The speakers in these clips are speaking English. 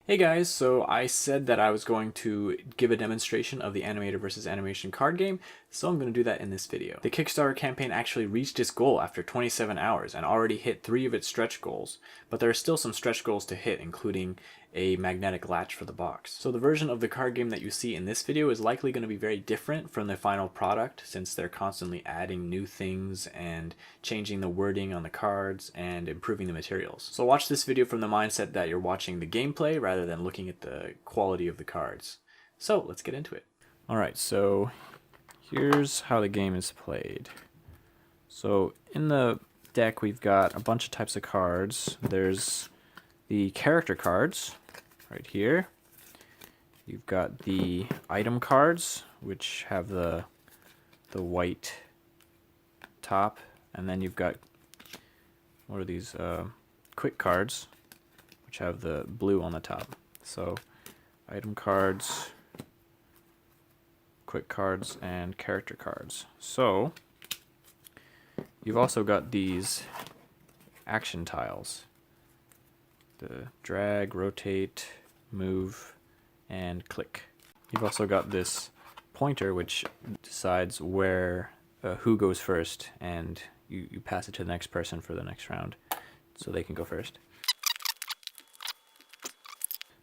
Hey guys, so I said that I was going to give a demonstration of the animator versus animation card game, so I'm going to do that in this video. The Kickstarter campaign actually reached its goal after 27 hours and already hit 3 of its stretch goals, but there are still some stretch goals to hit, including a magnetic latch for the box. So the version of the card game that you see in this video is likely going to be very different from the final product, since they're constantly adding new things and changing the wording on the cards and improving the materials. So watch this video from the mindset that you're watching the gameplay rather than looking at the quality of the cards. So let's get into it. Alright, so here's how the game is played. So in the deck we've got a bunch of types of cards. There's the character cards right here. You've got the item cards, which have the white top, and then you've got, what are these, quick cards, which have the blue on the top. So item cards, quick cards, and character cards. So you've also got these action tiles: the drag, rotate, move, and click. You've also got this pointer which decides where who goes first, and you pass it to the next person for the next round so they can go first.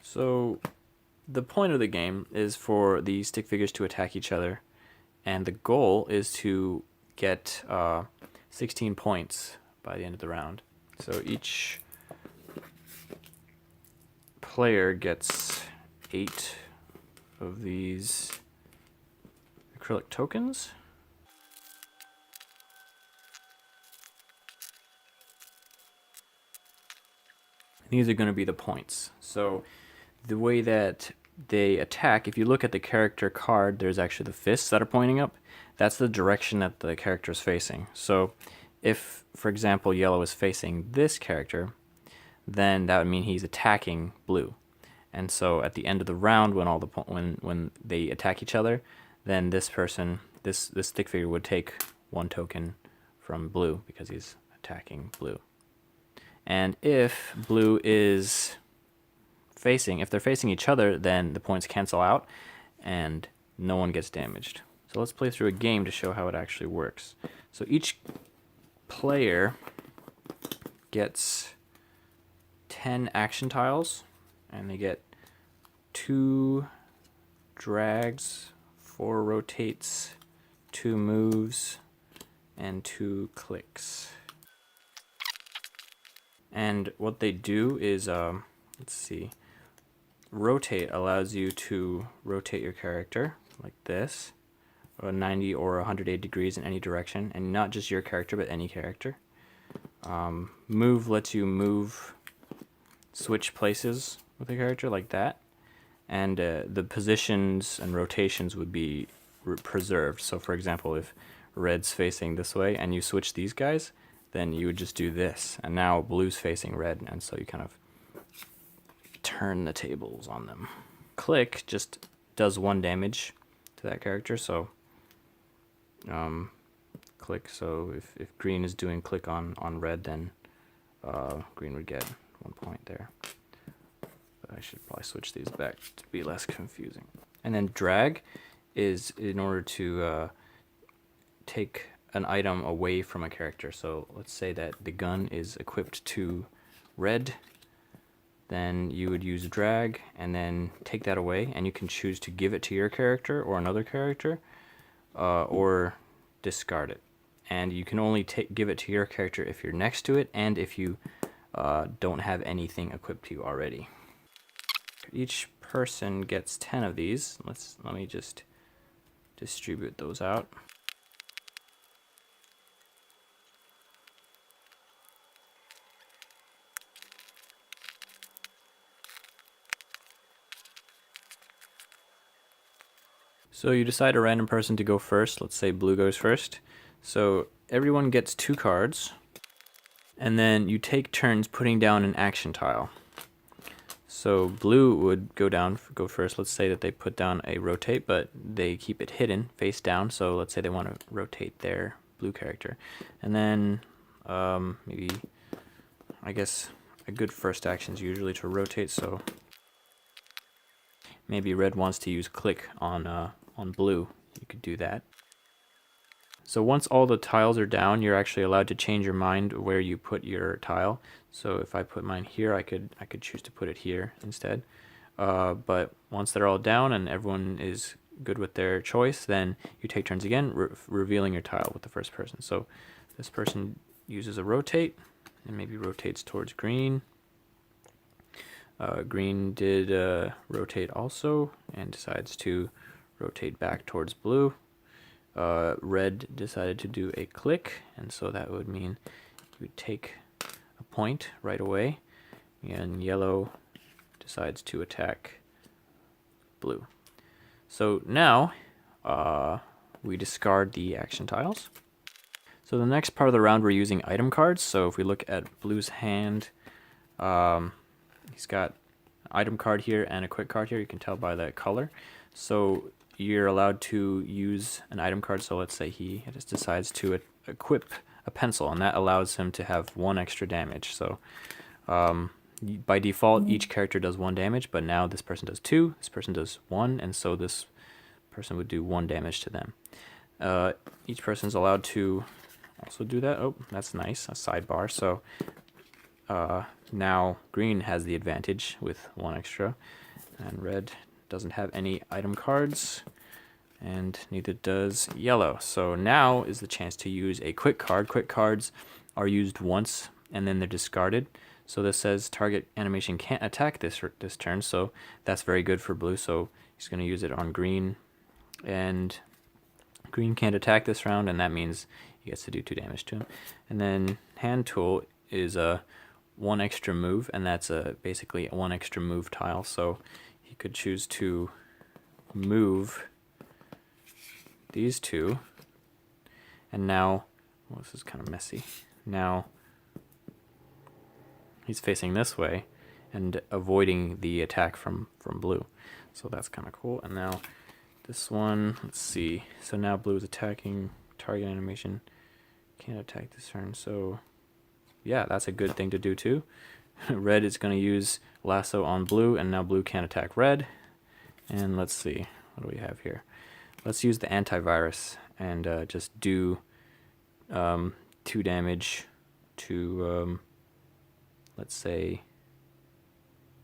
So the point of the game is for the stick figures to attack each other, and the goal is to get 16 points by the end of the round. So each player gets 8 of these acrylic tokens. These are going to be the points. So the way that they attack, if you look at the character card, there's actually the fists that are pointing up. That's the direction that the character is facing. So if, for example, yellow is facing this character, then that would mean he's attacking blue. And so at the end of the round, when when they attack each other, then this person, this stick figure would take 1 token from blue because he's attacking blue. And if blue is if they're facing each other, then the points cancel out and no one gets damaged. So let's play through a game to show how it actually works. So each player gets 10 action tiles, and they get 2 drags, 4 rotates, 2 moves, and 2 clicks. And what they do is, let's see, rotate allows you to rotate your character like this, 90 or 180 degrees in any direction, and not just your character, but any character. Move lets you switch places with a character like that, and the positions and rotations would be preserved. So for example, if red's facing this way and you switch these guys, then you would just do this, and now blue's facing red, and so you kind of turn the tables on them. Click just does 1 damage to that character, so click, so if green is doing click on red, then green would get 1 point there. But I should probably switch these back to be less confusing. And then drag is in order to take an item away from a character. So let's say that the gun is equipped to red, then you would use drag and then take that away, and you can choose to give it to your character or another character, or discard it. And you can only give it to your character if you're next to it, and if you don't have anything equipped to you already. Each person gets 10 of these. Let me just distribute those out. So you decide a random person to go first. Let's say blue goes first. So everyone gets 2 cards, and then you take turns putting down an action tile. So blue would go first. Let's say that they put down a rotate, but they keep it hidden face down. So let's say they want to rotate their blue character, and then maybe, I guess a good first action is usually to rotate. So maybe red wants to use click on blue, you could do that. So once all the tiles are down, you're actually allowed to change your mind where you put your tile. So if I put mine here, I could choose to put it here instead. But once they're all down and everyone is good with their choice, then you take turns again, revealing your tile with the first person. So this person uses a rotate and maybe rotates towards green. Green did rotate also and decides to rotate back towards blue. Red decided to do a click, and so that would mean you would take a point right away, and yellow decides to attack blue. So now we discard the action tiles. So the next part of the round we're using item cards. So if we look at blue's hand, he's got an item card here and a quick card here. You can tell by the color. So you're allowed to use an item card. So let's say he just decides to equip a pencil, and that allows him to have 1 extra damage. So by default, each character does 1 damage, but now this person does 2, this person does 1, and so this person would do 1 damage to them. Each person's allowed to also do that. Oh, that's nice, a sidebar. So now green has the advantage with 1 extra, and red doesn't have any item cards, and neither does yellow. So now is the chance to use a quick card. Quick cards are used once and then they're discarded. So this says target animation can't attack this turn, so that's very good for blue. So he's going to use it on green, and green can't attack this round, and that means he gets to do 2 damage to him. And then hand tool is a 1 extra move, and that's basically a 1 extra move tile. So he could choose to move these 2, and now, well, this is kind of messy. Now he's facing this way and avoiding the attack from blue. So that's kind of cool. And now this one, let's see. So now blue is attacking, target animation can't attack this turn. So yeah, that's a good thing to do too. Red is going to use lasso on blue, and now blue can't attack red. And let's see, what do we have here? Let's use the antivirus and just do 2 damage to, let's say,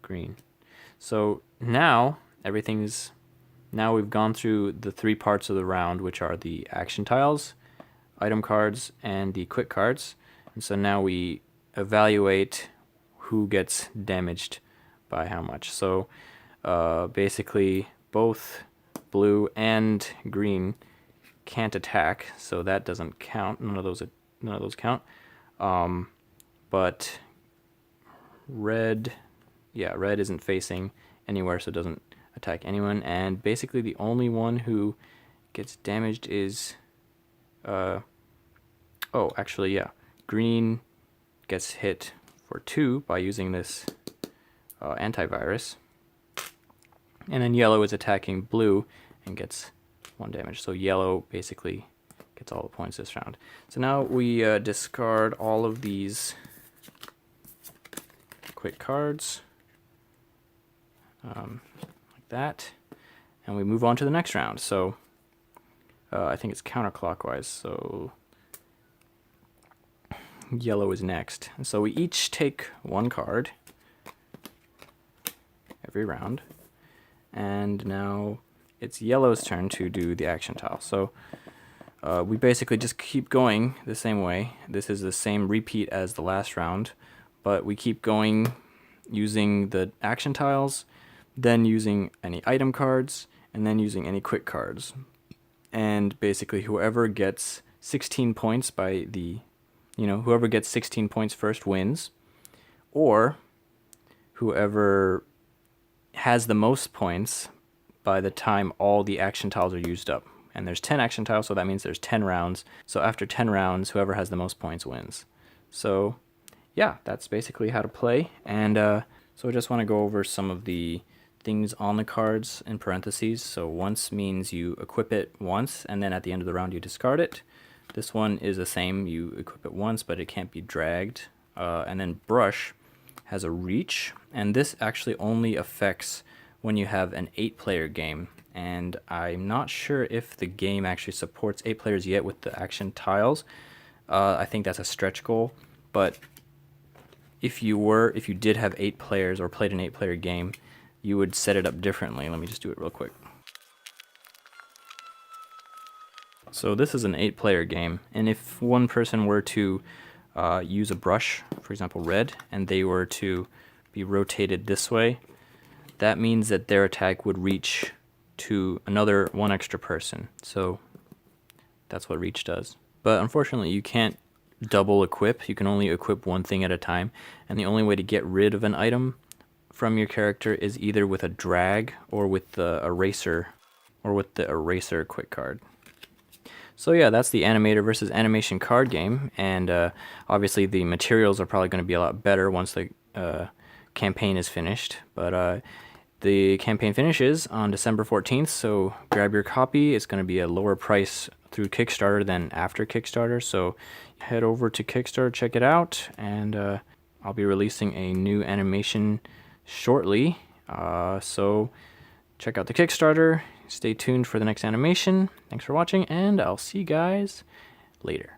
green. So now now we've gone through the 3 parts of the round, which are the action tiles, item cards, and the quick cards. And so now we evaluate who gets damaged by how much. So basically both blue and green can't attack, so that doesn't count. None of those count. But red isn't facing anywhere, so it doesn't attack anyone. And basically the only one who gets damaged is green gets hit for 2 by using this antivirus, and then yellow is attacking blue and gets 1 damage. So yellow basically gets all the points this round. So now we discard all of these quick cards like that, and we move on to the next round. So I think it's counterclockwise, so yellow is next. And so we each take 1 card every round, and now it's yellow's turn to do the action tile. So we basically just keep going the same way. This is the same repeat as the last round, but we keep going using the action tiles, then using any item cards, and then using any quick cards. And basically whoever gets 16 points by whoever gets 16 points first wins, or whoever has the most points by the time all the action tiles are used up. And there's 10 action tiles, so that means there's 10 rounds. So after 10 rounds, whoever has the most points wins. So yeah, that's basically how to play. And so I just want to go over some of the things on the cards in parentheses. So once means you equip it once, and then at the end of the round you discard it. This one is the same, you equip it once, but it can't be dragged. And then brush has a reach, and this actually only affects when you have an 8-player game. And I'm not sure if the game actually supports 8 players yet with the action tiles. I think that's a stretch goal, but if you did have 8 players or played an 8-player game, you would set it up differently. Let me just do it real quick. So this is an 8-player game, and if one person were to use a brush, for example red, and they were to be rotated this way, that means that their attack would reach to another one extra person. So that's what reach does. But unfortunately you can't double equip. You can only equip one thing at a time, and the only way to get rid of an item from your character is either with a drag or with the eraser quick card. So yeah, that's the animator versus animation card game, and obviously the materials are probably going to be a lot better once the campaign is finished. But the campaign finishes on December 14th, so grab your copy. It's going to be a lower price through Kickstarter than after Kickstarter, so head over to Kickstarter, check it out, and I'll be releasing a new animation shortly. So check out the Kickstarter, stay tuned for the next animation. Thanks for watching, and I'll see you guys later.